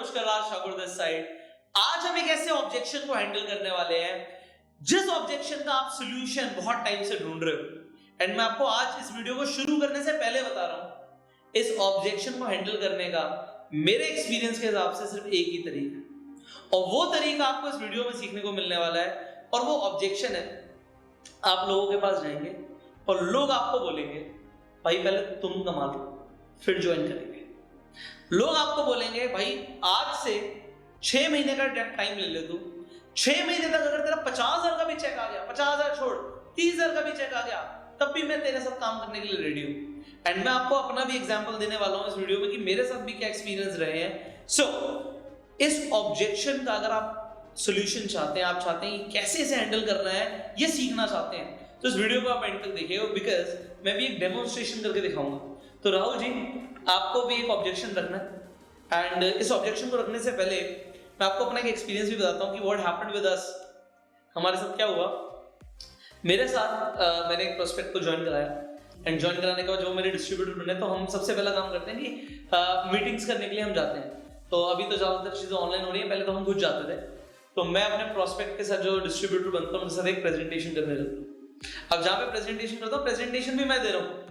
नमस्कार, Raj Thakur this side. आज हम एक ऐसे ऑब्जेक्शन को हैंडल करने वाले हैं जिस ऑब्जेक्शन का आप सॉल्यूशन बहुत टाइम से ढूंढ रहे हो। एंड मैं आपको आज इस वीडियो को शुरू करने से पहले बता रहा हूं, इस ऑब्जेक्शन को हैंडल करने का मेरे एक्सपीरियंस के हिसाब से सिर्फ एक ही तरीका है, और वो तरीका आपको इस वीडियो में सीखने को मिलने वाला है। और वो ऑब्जेक्शन है, आप लोगों के पास जाएंगे और लोग आपको बोलेंगे भाई पहले तुम कमा लो फिर ज्वाइन करेंगे। लोग आपको बोलेंगे भाई आज से 6 महीने का टाइम ले ले तू, 6 महीने तक अगर तेरा 50,000 का भी चेक आ गया, 50,000 छोड़ 30,000 का भी चेक आ गया, तब भी मैं तेरे साथ काम करने के लिए रेडी हूं। एंड मैं आपको अपना भी एग्जांपल देने वाला हूं इस वीडियो में कि मेरे साथ भी क्या एक्सपीरियंस रहे हैं। सो इस ऑब्जेक्शन का अगर आप सॉल्यूशन चाहते हैं, आप चाहते हैं कि कैसे इसे हैंडल करना है, ये सीखना चाहते हैं, तो इस वीडियो को आप एंड तक देखिएगा, बिकॉज मैं भी एक डेमोन्स्ट्रेशन करके दिखाऊंगा। तो राहुल जी, आपको भी एक ऑब्जेक्शन रखना है, एंड इस ऑब्जेक्शन को रखने से पहले मैं आपको अपना एक एक्सपीरियंस भी बताता हूँ कि व्हाट हैपेंड विद अस। हमारे साथ क्या हुआ, मेरे साथ मैंने एक प्रोस्पेक्ट को ज्वाइन कराया, एंड ज्वाइन कराने के बाद जो मेरे डिस्ट्रीब्यूटर बने, तो हम सबसे पहला काम करते हैं कि मीटिंग्स करने के लिए हम जाते हैं। तो अभी तो ज़्यादातर चीज़ें ऑनलाइन हो रही है, पहले तो हम खुद जाते थे। तो मैं अपने प्रोस्पेक्ट के साथ जो डिस्ट्रीब्यूटर बनता हूँ उनके साथ एक प्रेजेंटेशन करने लगता हूँ। अब जहाँ पे प्रेजेंटेशन करता हूँ, प्रेजेंटेशन भी मैं दे रहा हूँ।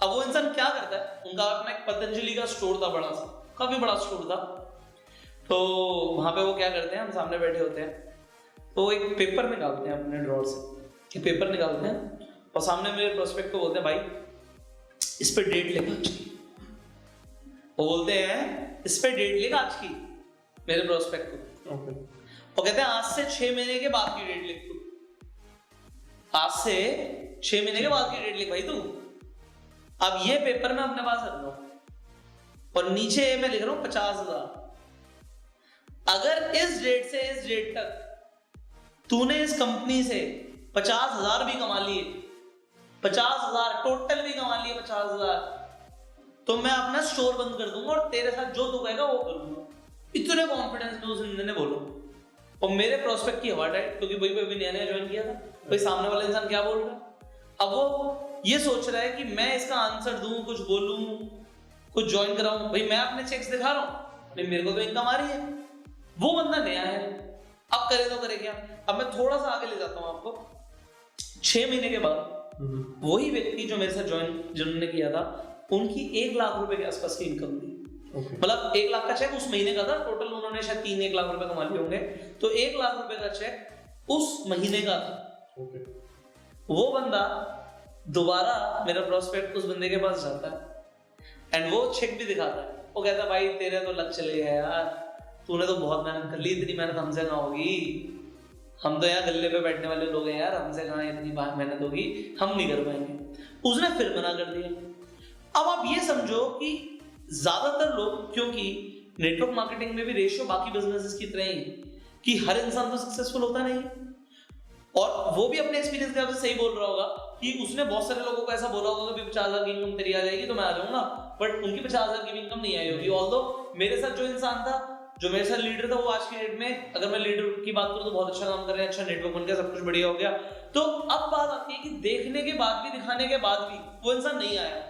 अब वो इंसान क्या करता है, उनका अपना एक पतंजलि का स्टोर था, बड़ा सा, काफी बड़ा स्टोर था। तो वहां पे वो क्या करते हैं, हम सामने बैठे होते हैं, तो एक पेपर निकालते हैं अपने ड्रॉर से, एक पेपर निकालते हैं और सामने मेरे प्रोस्पेक्ट को बोलते हैं भाई इस पे डेट लिख आज की। वो बोलते हैं इस पे डेट लिख आज की, मेरे प्रोस्पेक्ट को। वो कहते हैं आज से 6 महीने के बाद की डेट लिख तू, आज से 6 महीने के बाद की डेट लिख भाई तू। अब ये पेपर मैं अपने पास रख रहा हूं और नीचे मैं लिख रहा हूं 50,000। अगर इस डेट से इस डेट तक तूने इस कंपनी से 50,000 भी कमा लिए, 50,000 टोटल भी कमा लिए 50,000, तो मैं अपना स्टोर बंद कर दूंगा और तेरे साथ जो तू कहेगा वो करूंगा। इतने कॉन्फिडेंस में उस बंदे ने बोला। और मेरे प्रोस्पेक्ट की हवा टाइट, क्योंकि वही पे अभी नया नया ज्वाइन किया था, भाई सामने वाला इंसान क्या बोल रहा है। अब वो ये सोच रहा है कि मैं इसका आंसर दूं, कुछ बोलूं, कुछ ज्वाइन कराऊं। भाई मैं अपने चेक्स दिखा रहा हूं, नहीं मेरे को तो इनकम आ रही है। वो बंदा नया है, अब करे तो करे क्या। अब मैं थोड़ा सा आगे ले जाता हूं आपको। 6 महीने के बाद वही व्यक्ति जो मेरे साथ ज्वाइन जिन्होंने किया था, उनकी 1 लाख रुपए के आसपास की इनकम थी। मतलब 1 लाख का चेक उस महीने का था, टोटल उन्होंने शायद 3-1 लाख रुपए कमा लिए होंगे, तो 1 लाख रुपए का चेक उस महीने का था। वो बंदा दोबारा मेरा प्रोस्पेक्ट उस बंदे के पास जाता है एंड वो चेक भी दिखाता है। वो कहता है भाई तेरे तो लक चले गए यार, तूने तो बहुत मेहनत कर ली, इतनी मेहनत हमसे कहाँ होगी, हम तो यहाँ गल्ले पे बैठने वाले लोग हैं यार, हमसे कहाँ इतनी मेहनत होगी, हम नहीं कर पाएंगे। उसने फिर मना कर दिया। अब आप ये समझो कि ज्यादातर लोग, क्योंकि नेटवर्क मार्केटिंग में भी रेशियो बाकी बिजनेसेस की तरह ही कि हर इंसान तो सक्सेसफुल होता नहीं, और वो भी अपने एक्सपीरियंस के सही बोल रहा होगा कि उसने बहुत सारे लोगों को ऐसा बोला होगा कि 50,000 की इनकम तेरी आ जाएगी तो मैं आ जाऊंगा, बट उनकी 50,000 की भी इनकम नहीं आई होगी। ऑल्दो मेरे साथ जो इंसान था, जो मेरे साथ लीडर था, वो आज की डेट में, अगर मैं लीडर की बात करूं तो बहुत अच्छा काम कर रहे हैं, अच्छा नेटवर्क बन गया, सब कुछ बढ़िया हो गया। तो अब बात आती है कि देखने के बाद भी, दिखाने के बाद भी वो इंसान नहीं आया,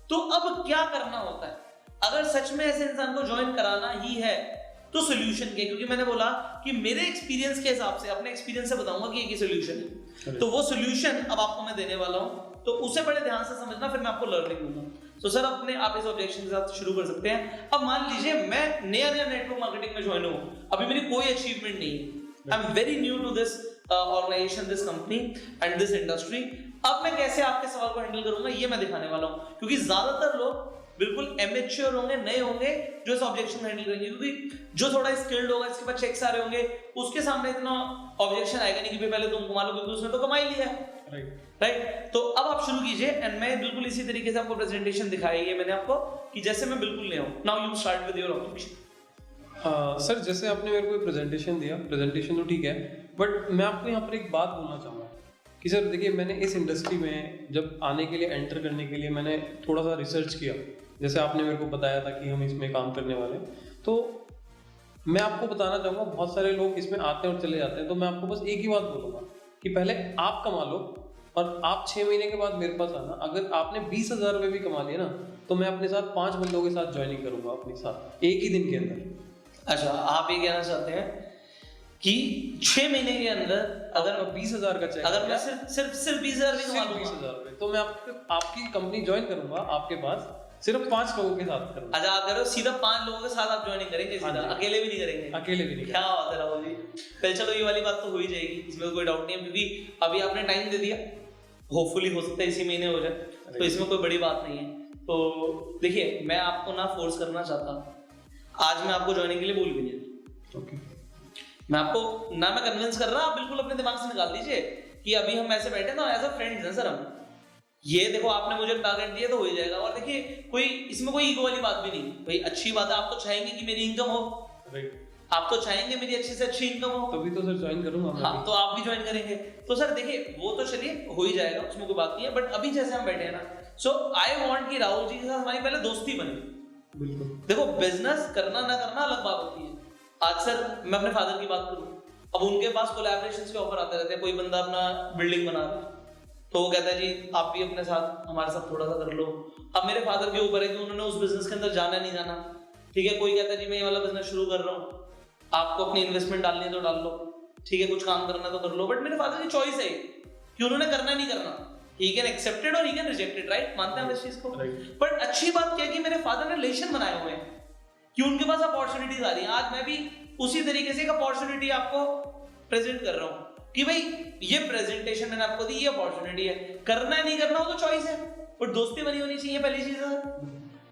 तो अब क्या करना होता है। अगर सच में ऐसे इंसान को ज्वाइन कराना ही है तो सोल्यूशन के, क्योंकि मैंने बोला कि मेरे एक्सपीरियंस के हिसाब से, अपने एक्सपीरियंस से बताऊंगा कि एक सोल्यूशन है, तो वो सोल्यूशन अब आपको मैं देने वाला हूं, तो उसे बड़े ध्यान से समझना, फिर मैं आपको लर्निंग दूंगा। तो सर अपने आप इस ऑब्जेक्शन के साथ शुरू कर सकते हैं। अब मान लीजिए मैं नया नेटवर्क मार्केटिंग में ज्वाइन हूं, अभी मेरी कोई अचीवमेंट नहीं है, I am very new to this organisation, this company and this industry. अब मैं कैसे आपके सवाल को हैंडल करूंगा ये मैं दिखाने वाला हूं, क्योंकि ज्यादातर लोग बिल्कुल एमेच्योर होंगे, नए होंगे जो इस ऑब्जेक्शन हैंडल करेंगे, क्योंकि जो थोड़ा स्किल्ड होगा, इसके पास चेक्स आ रहे होंगे, उसके सामने इतना ऑब्जेक्शन आएगा नहीं कि पहले तुम कमा लो, क्योंकि उसने तो कमा ही लिया है। राइट। तो अब आप शुरू कीजिए, एंड मैं बिल्कुल इसी तरीके से आपको प्रेजेंटेशन दिखाई है मैंने आपको, कि जैसे मैं बिल्कुल ले आऊं। Now you start with your objection. Sir जैसे आपने मेरे को प्रेजेंटेशन दिया, प्रेजेंटेशन तो ठीक है, बट मैं आपको यहाँ पर एक बात बोलना चाहूँगा कि सर देखिए, मैंने इस इंडस्ट्री में जब आने के लिए, एंटर करने के लिए मैंने थोड़ा सा रिसर्च किया, जैसे आपने मेरे को बताया था कि हम इसमें काम करने वाले हैं, तो मैं आपको बताना चाहूँगा बहुत सारे लोग इसमें आते हैं और चले जाते हैं, तो मैं आपको बस एक ही बात बोलूँगा कि पहले आप कमा लो और आप 6 महीने के बाद मेरे पास आना। अगर आपने 20,000 रुपये भी कमा लिए ना, तो मैं अपने साथ 5 बंदों के साथ ज्वाइनिंग करूँगा अपने साथ एक ही दिन के अंदर। अच्छा, आप ये कहना चाहते हैं कि 6 महीने के अंदर अगर 20,000 का चेक अगर मैं सिर्फ 20,000 भी कमा लूंगा, 20,000 रुपए, तो मैं आपकी कंपनी ज्वाइन करूंगा आपके पास, सिर्फ 5 लोगों के साथ करूंगा। अच्छा, आप कह रहे हो सीधा 5 लोगों के साथ आप ज्वाइनिंग करेंगे, सीधा अकेले भी नहीं करेंगे? अकेले भी नहीं। क्या बात है राहुल जी। पहले चलो ये वाली बात तो हो ही जाएगी, इसमें कोई डाउट नहीं है, क्योंकि अभी आपने टाइम दे दिया, होपफुली हो सकता है इसी महीने हो जाए, तो इसमें कोई बड़ी बात नहीं है। तो देखिए, मैं आपको ना फोर्स करना चाहता, आज मैं आपको ज्वाइनिंग के लिए बोल भी नहीं, ओके, मैं आपको ना मैं कन्विंस कर रहा, आप बिल्कुल अपने दिमाग से निकाल दीजिए कि अभी हम ऐसे बैठे ना एज अ फ्रेंड्स हैं सर, हम ये देखो आपने मुझे टारगेट दिया तो हो ही जाएगा। और देखिए कोई इसमें कोई ईगो वाली बात भी नहीं, भाई अच्छी बात है, आप तो चाहेंगे कि मेरी इनकम हो, राइट, आप तो चाहेंगे मेरी अच्छी से अच्छी इनकम हो, तभी तो सर ज्वाइन करूंगा मैं। हाँ, तो आप भी ज्वाइन करेंगे। तो सर देखिए वो तो चलिए हो ही जाएगा, उसमें कोई बात नहीं है, बट अभी जैसे हम बैठे हैं ना, सो आई वांट कि राहुल जी के साथ हमारी पहले दोस्ती बने। बिल्कुल, देखो बिजनेस करना ना करना अलग बात होती है। आज सर मैं अपने फादर की बात करूं, अब उनके पास कोलैबोरेशंस के ऑफर आते रहते हैं, कोई बंदा अपना बिल्डिंग बना रहा है तो वो कहता है जी आप भी अपने साथ हमारे साथ थोड़ा सा कर लो। अब मेरे फादर के ऊपर है कि उन्होंने उस बिजनेस के अंदर जाना नहीं जाना, ठीक है। कोई कहता है जी मैं ये वाला बिजनेस शुरू कर रहा हूँ, आपको अपनी इन्वेस्टमेंट डालनी है तो डाल लो, ठीक है, कुछ काम करना है तो कर लो, बट मेरे फादर की चॉइस है कि उन्होंने करना नहीं करना। ही कैन एक्सेप्टेड और ही कैन रिजेक्टेड, राइट, मानते हैं इस चीज को। बट अच्छी बात क्या है कि मेरे फादर ने रिलेशन बनाए हुए हैं कि उनके पास अपॉर्चुनिटीज आ रही हैं। आज मैं भी उसी तरीके से एक अपॉर्चुनिटी आपको प्रेजेंट कर रहा हूँ कि भाई ये प्रेजेंटेशन मैंने आपको दी, ये अपॉर्चुनिटी है, करना है नहीं करना वो तो चॉइस है, बट दोस्ती बनी होनी चाहिए, पहली चीज है,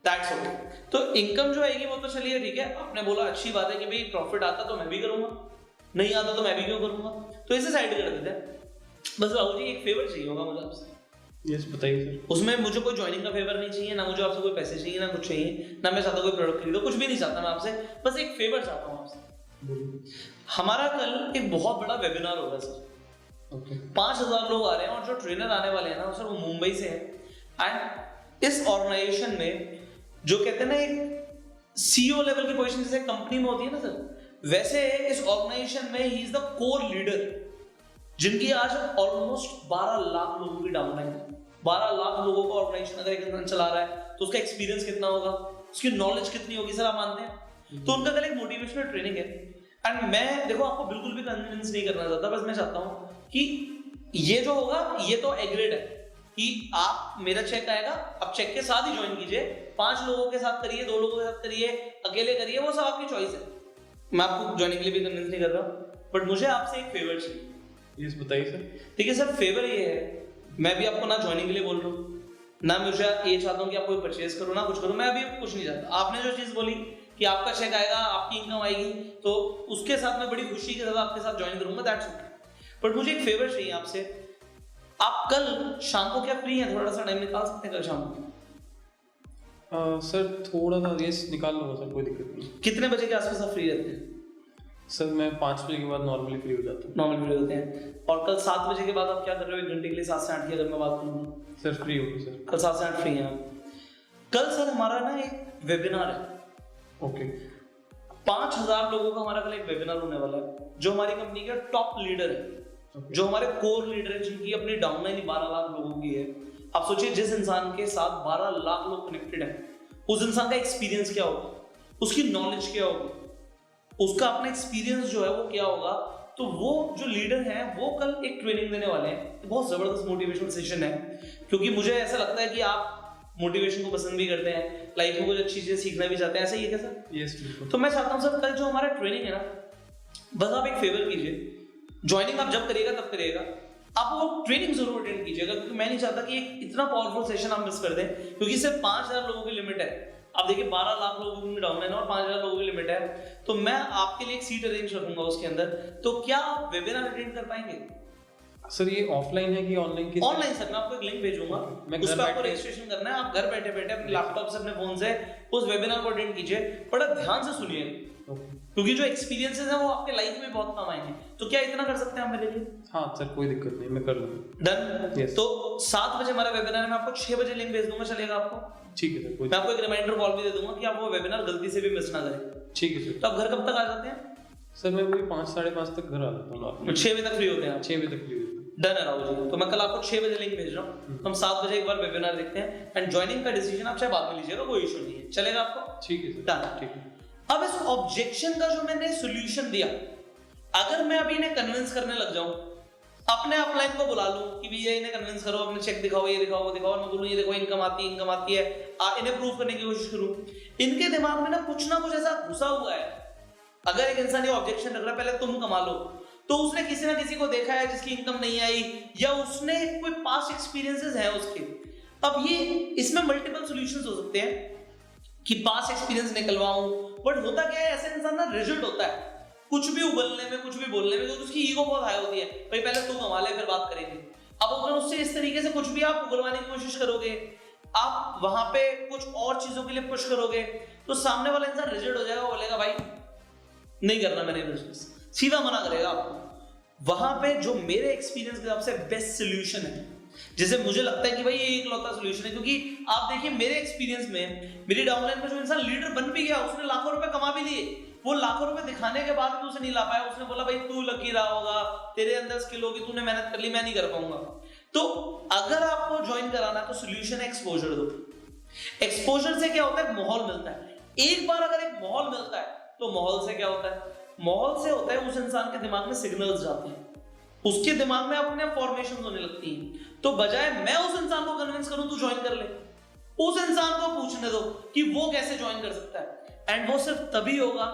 दैट्स ऑल। तो इनकम जो आएगी वो तो चलिए ठीक है, आपने बोला अच्छी बात है कि भाई प्रॉफिट आता तो मैं भी करूंगा, नहीं आता तो मैं भी क्यों करूंगा, तो इसे साइड कर देते हैं। बस राहुल जी एक फेवर चाहिए होगा मुझे आपसे। यस, बताइए सर। उसमें मुझे कोई ज्वाइनिंग का फेवर नहीं चाहिए, ना मुझे आपसे कोई पैसे चाहिए, ना कुछ चाहिए, ना मैं चाहता कोई प्रोडक्ट खरीदो, कुछ भी नहीं चाहता मैं आपसे, बस एक फेवर चाहता हूँ आपसे। हमारा कल एक बहुत बड़ा वेबिनार होगा सर, 5,000 लोग आ रहे हैं और जो ट्रेनर आने वाले हैं ना सर वो मुंबई से है। एंड इस ऑर्गेनाइजेशन में जो कहते हैं ना एक सीईओ लेवल की पोजीशन जैसे कंपनी में होती है ना सर, वैसे इस ऑर्गेनाइजेशन में he is the core leader, जिनकी आज ऑलमोस्ट 12 लाख लोगों की डाउनलाइन है। 12 लाख लोगों का ऑर्गेनाइजेशन अगर एक इंसान चला रहा है तो उसका एक्सपीरियंस कितना होगा, उसकी नॉलेज कितनी होगी सर, आप मानते हैं? तो उनका कल एक मोटिवेशनल ट्रेनिंग है। एंड मैं देखो आपको बिल्कुल भी कन्विंस नहीं करना चाहता, बस मैं चाहता हूँ कि ये जो होगा ये तो एग्रीड है कि आप मेरा चेक आएगा, आप चेक के साथ ही ज्वाइन कीजिए, 5 लोगों के साथ करिए, 2 लोगों के साथ करिए, अकेले करिए, वो सब आपकी चॉइस है। मैं आपको ज्वाइनिंग के लिए भी कन्विंस नहीं कर रहा, बट मुझे आपसे एक फेवर चाहिए। यस, बताइए सर। ठीक है सर, फेवर ये है, मैं भी आपको ना ज्वाइनिंग के लिए बोल रहा हूँ, ना मुझे ये चाहता हूँ कि आप कोई परचेज करो, ना कुछ करो, मैं अभी कुछ नहीं चाहता। आपने जो चीज बोली कि आपका चेक आएगा, आपकी इनकम आएगी, तो उसके साथ मैं बड़ी खुशी के साथ आपके साथ ज्वाइन करूंगा, दैट्स ओके। बट मुझे एक फेवर चाहिए आपसे, आप कल शाम को क्या फ्री हैं, थोड़ा सा टाइम निकाल सकते हैं कल शाम को? सर थोड़ा सा यस निकाल लूंगा सर, कोई दिक्कत नहीं। कितने बजे के आसपास आप फ्री रहते हैं? सर मैं 5 बजे के बाद नॉर्मली फ्री हो जाता हूँ। नॉर्मल फ्री होते हैं। और कल 7 बजे के बाद आप क्या कर रहे हो, 1 घंटे के लिए 7 से 8 की अगर मैं बात करूँ? सर फ्री होगी सर, कल 7 से 8 फ्री हैं आप। कल सर हमारा ना एक वेबिनार है। ओके। 5,000 लोगों का हमारा कल एक वेबिनार होने वाला है, जो हमारी कंपनी के टॉप लीडर है, जो हमारे कोर लीडर है, जिनकी अपनी डाउनलाइन 12 लाख लोगों की है। आप सोचिए जिस इंसान के साथ 12 लाख लोग कनेक्टेड हैं, उस इंसान का एक्सपीरियंस क्या होगा, उसकी नॉलेज क्या होगी, उसका अपना एक्सपीरियंस जो है वो क्या होगा। तो वो जो लीडर हैं वो कल एक ट्रेनिंग देने वाले हैं, बहुत जबरदस्त मोटिवेशनल सेशन है, क्योंकि मुझे ऐसा लगता है कि आप मोटिवेशन को पसंद भी करते हैं, लाइफ में कुछ अच्छी चीजें सीखना भी चाहते हैं, ऐसा ही है क्या सर? यस बिल्कुल। तो मैं चाहता हूँ सर कल जो हमारा ट्रेनिंग है ना, बस आप एक फेवर कीजिए, ज्वाइनिंग आप जब करिएगा तब करिएगा, आप वो ट्रेनिंग जरूर अटेंड कीजिएगा, क्योंकि मैं नहीं चाहता कि एक इतना पावरफुल सेशन आप मिस कर दें, क्योंकि सिर्फ 5,000 लोगों की लिमिट है। आप देखिए 12 लाख लोगों की डाउनलाइन और 5,000 लोगों की लिमिट है, तो मैं आपके लिए एक सीट अरेंज करूंगा उसके अंदर। तो क्या आप वेबिनार अटेंड कर पाएंगे? सर ये ऑफलाइन है कि ऑनलाइन? की ऑनलाइन सर, मैं आपको एक लिंक भेजूंगा, उस पर आपको रजिस्ट्रेशन करना है, आप घर बैठे बैठे अपने लैपटॉप से अपने फोन से उस वेबिनार को अटेंड कीजिए। बड़ा ध्यान से सुनिए, क्योंकि जो एक्सपीरियंसेस हैं वो आपके लाइफ में बहुत काम आएंगे। तो क्या इतना कर सकते हैं आप मेरे लिए? हाँ सर, कोई दिक्कत नहीं, मैं कर लूंगा। डन। Yes. तो 7 बजे हमारा वेबिनार है, मैं आपको 6 बजे लिंक भेज दूंगा, चलेगा आपको? ठीक है सर, मैं आपको एक रिमाइंडर कॉल भी दे दूंगा कि आप वो वेबिनार गलती से भी मिस ना करें। ठीक है सर। तो आप घर कब तक आ जाते हैं? सर मैं वही 5 साढ़े 5 तक घर आ जाता हूँ। 6 बजे तक फ्री होते हैं आप? 6 बजे तक फ्री होता हूँ। डन है राहुल जी, तो मैं कल आपको 6 बजे लिंक भेज रहा हूँ, हम 7 बजे एक बार वेबिनार देखते हैं, एंड ज्वाइनिंग का डिसीजन आप चाहे बाद में लीजिएगा, कोई इशू नहीं है, चलेगा आपको? ठीक है सर, डन। ठीक है। अब इस ऑब्जेक्शन का जो मैंने सॉल्यूशन दिया, अगर मैं अभी इन्हें कन्विंस करने लग जाऊं, अपने अपलाइन को बुला लूं कि भैया इन्हें कन्विंस करो, अपने चेक दिखाओ, ये दिखाओ, वो दिखाओ, मैं बोलूं ये देखो इनकम आती है, इन्हें प्रूव करने की कोशिश करूं, इनके दिमाग में ना कुछ ऐसा घुसा हुआ है। अगर एक इंसान ये ऑब्जेक्शन रख रहा है पहले तुम कमा लो, तो उसने किसी ना किसी को देखा है जिसकी इनकम नहीं आई, या उसने कोई पास्ट एक्सपीरियंसेस है उसके। अब ये इसमें मल्टीपल सॉल्यूशंस हो सकते हैं कि पास्ट एक्सपीरियंस निकलवाऊं, बट होता क्या है, ऐसे इंसान ना रिजिड होता है कुछ भी उबलने में, कुछ भी बोलने में, क्योंकि उसकी ईगो बहुत हाई होती है, भाई पहले तू कमा ले फिर बात करेंगे। अब अगर उससे इस तरीके से कुछ भी आप उगलवाने की कोशिश करोगे, आप वहां पे कुछ और चीजों के लिए पुश करोगे, तो सामने वाला इंसान रिजिड हो जाएगा, बोलेगा भाई नहीं करना मैंने बिजनेस, सीधा मना करेगा आपको। वहां पे जो मेरे एक्सपीरियंस के हिसाब से बेस्ट सोल्यूशन है, जिसे मुझे लगता है कि भाई ये इकलौता सोल्यूशन है, क्योंकि आप देखिए मेरे एक्सपीरियंस में, मेरी डाउनलाइन में जो इंसान लीडर बन भी गया, उसने लाखों रुपए कमा भी लिए, वो लाखों रुपए दिखाने के बाद भी उसे नहीं ला पाया। उसने बोला भाई तू लकी रहा होगा, तेरे अंदर स्किल होगी, तूने मेहनत कर ली, मैं नहीं कर पाऊंगा। तो अगर आपको ज्वाइन कराना तो सोल्यूशन है एक्सपोजर दो। एक्सपोजर से क्या होता है, माहौल मिलता है। एक बार अगर एक माहौल मिलता है तो माहौल से क्या होता है, माहौल से होता है उस इंसान के दिमाग में सिग्नल्स जाते हैं, उसके दिमाग में अपने फॉर्मेशन होने लगती है। तो बजाय मैं उस इंसान को कन्विंस करूं तू ज्वाइन कर ले, उस इंसान को पूछने दो कि वो कैसे ज्वाइन कर सकता है। एंड वो सिर्फ तभी होगा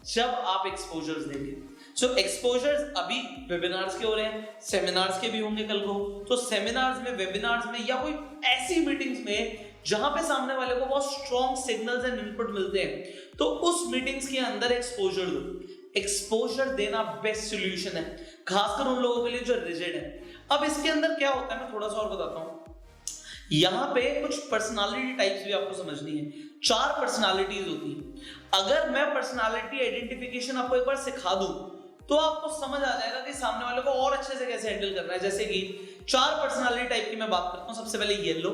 जब आप एक्सपोजर्स देंगे। सो एक्सपोजर्स अभी वेबिनार्स के हो रहे हैं, सेमिनार्स के भी होंगे कल को। तो सेमिनार्स में, वेबिनार्स में, या कोई ऐसी मीटिंग्स में जहां पे सामने वाले को बहुत स्ट्रॉन्ग सिग्नल्स एंड इनपुट मिलते हैं, तो उस मीटिंग्स के अंदर एक्सपोजर दो। एक्सपोजर देना बेस्ट सॉल्यूशन है, खासकर उन लोगों के लिए जो रिजिड है। अब इसके अंदर क्या होता है, मैं थोड़ा सा और बताता हूं। यहां पे कुछ पर्सनालिटी टाइप्स भी आपको समझनी है। 4 पर्सनालिटीज होती है। अगर मैं पर्सनालिटी आइडेंटिफिकेशन आपको एक बार सिखा दूं तो आपको समझ आ जाएगा कि सामने वाले को और अच्छे से कैसे हैंडल करना है। जैसे कि 4 पर्सनालिटी टाइप की मैं बात करता हूं। सबसे पहले येलो,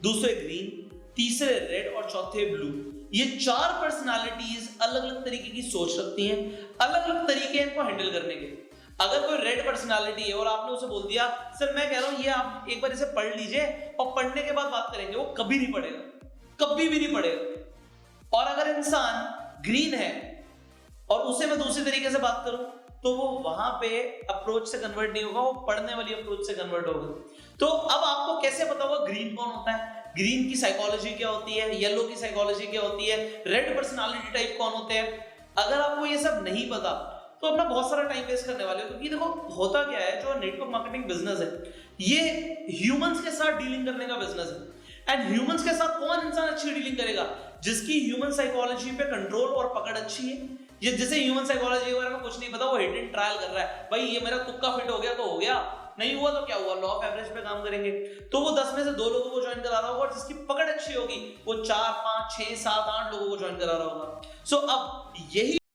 दूसरे ग्रीन, तीसरे रेड और चौथे ब्लू। ये 4 पर्सनालिटीज अलग अलग तरीके की सोच रखती हैं, अलग अलग तरीके हैं इनको हैंडल करने के। अगर कोई रेड पर्सनालिटी है और आपने उसे बोल दिया सर मैं कह रहा हूं ये आप एक बार इसे पढ़ लीजिए और पढ़ने के बाद बात करेंगे, वो कभी नहीं पढ़ेगा, कभी भी नहीं पढ़ेगा। और अगर इंसान ग्रीन है और उसे मैं दूसरे तरीके से बात करूं तो वो वहां पे अप्रोच से कन्वर्ट नहीं होगा, वो पढ़ने वाली अप्रोच से कन्वर्ट होगा। तो अब आपको कैसे पता होगा ग्रीन कौन होता है, ग्रीन की साइकोलॉजी क्या होती है, येलो की साइकोलॉजी क्या होती है, रेड पर्सनालिटी टाइप कौन होते हैं। अगर आपको ये सब नहीं पता तो अपना बहुत सारा टाइम वेस्ट करने वाले हो। क्योंकि देखो होता क्या है, जो नेटवर्क मार्केटिंग बिजनेस है ये ह्यूमंस के साथ डीलिंग करने का बिजनेस है। एंड ह्यूमंस के साथ कौन इंसान अच्छी डीलिंग करेगा, जिसकी ह्यूमन साइकोलॉजी पे कंट्रोल और पकड़ अच्छी है। ये जिसे ह्यूमन साइकोलॉजी के बारे में कुछ नहीं पता, वो हिट एंड ट्रायल कर रहा है, भाई ये मेरा तुक्का फिट हो गया तो हो गया, नहीं हुआ तो क्या हुआ, लॉ ऑफ एवरेज पे काम करेंगे। तो वो 10 में से 2 लोगों को ज्वाइन करा रहा होगा, और जिसकी पकड़ अच्छी होगी वो 4, 5, 6, 7, 8 लोगों को ज्वाइन करा रहा होगा। सो अब यही